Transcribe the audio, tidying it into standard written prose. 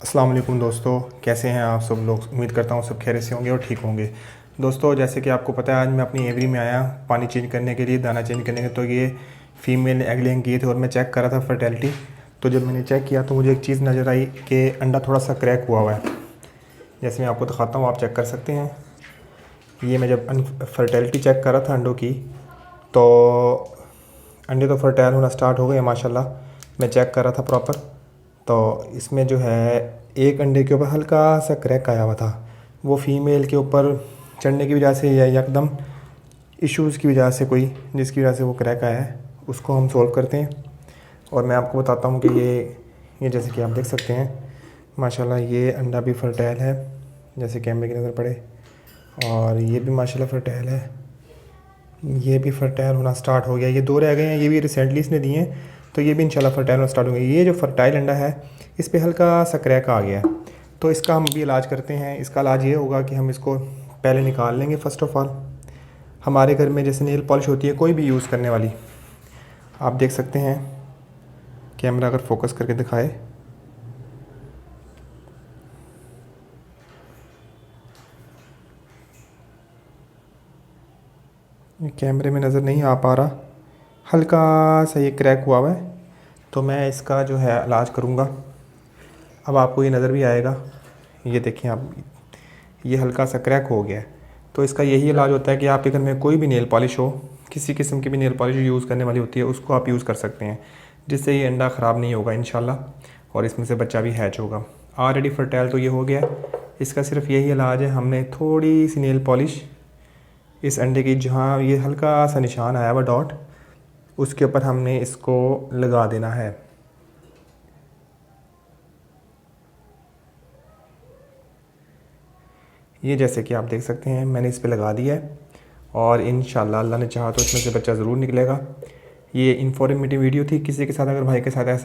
अस्सलाम वालेकुम दोस्तों, कैसे हैं आप सब लोग। उम्मीद करता हूँ सब खैरियत से होंगे और ठीक होंगे। दोस्तों, जैसे कि आपको पता है, आज मैं अपनी एवरी में आया पानी चेंज करने के लिए, दाना चेंज करने के लिए। तो ये फ़ीमेल एग लेइंग किए थे और मैं चेक कर रहा था फर्टेलिटी। तो जब मैंने चेक किया तो मुझे एक चीज़ नज़र आई कि अंडा थोड़ा सा क्रैक हुआ है। जैसे मैं आपको दिखाता हूँ, आप चेक कर सकते हैं। ये मैं जब फर्टेलिटी चेक कर रहा था अंडों की, तो अंडे तो फर्टाइल होना स्टार्ट हो गए माशाल्लाह। मैं चेक कर रहा था प्रॉपर, तो इसमें जो है एक अंडे के ऊपर हल्का सा क्रैक आया हुआ था। वो फीमेल के ऊपर चढ़ने की वजह से या एकदम इश्यूज़ की वजह से, कोई जिसकी वजह से वो क्रैक आया है, उसको हम सॉल्व करते हैं। और मैं आपको बताता हूँ कि ये जैसे कि आप देख सकते हैं माशाल्लाह, ये अंडा भी फर्टाइल है जैसे कैमरे की नज़र पड़े। और ये भी माशाल्लाह फर्टाइल है, ये भी फर्टाइल होना स्टार्ट हो गया। ये दो रह गए हैं, ये भी रिसेंटली इसने दिए हैं, तो ये भी इंशाल्लाह फर्टाइल होना स्टार्ट हो गया। ये जो फर्टाइल अंडा है, इस पे हल्का सा क्रैक आ गया है, तो इसका हम भी इलाज करते हैं। इसका इलाज ये होगा कि हम इसको पहले निकाल लेंगे। फ़र्स्ट ऑफ़ ऑल, हमारे घर में जैसे नेल पॉलिश होती है कोई भी यूज़ करने वाली, आप देख सकते हैं, कैमरा अगर फोकस करके दिखाए, ये कैमरे में नज़र नहीं आ पा रहा, हल्का सा ये क्रैक हुआ हुआ है। तो मैं इसका जो है इलाज करूँगा। अब आपको ये नज़र भी आएगा, ये देखें आप, ये हल्का सा क्रैक हो गया है। तो इसका यही इलाज होता है कि आपके घर में कोई भी नेल पॉलिश हो, किसी किस्म की भी नेल पॉलिश यूज़ करने वाली होती है, उसको आप यूज़ कर सकते हैं, जिससे ये अंडा ख़राब नहीं होगा इंशाल्लाह, और इसमें से बच्चा भी हैच होगा। ऑलरेडी फर्टाइल तो ये हो गया। इसका सिर्फ यही इलाज है, हमने थोड़ी सी नेल पॉलिश इस अंडे की, जहाँ ये हल्का सा निशान आया हुआ डॉट, उसके ऊपर हमने इसको लगा देना है। ये जैसे कि आप देख सकते हैं मैंने इस पे लगा दिया है, और इंशाल्लाह अल्लाह ने चाहा तो इसमें से बच्चा ज़रूर निकलेगा। ये इन्फॉर्मेटिव वीडियो थी, किसी के साथ अगर भाई के साथ ऐसा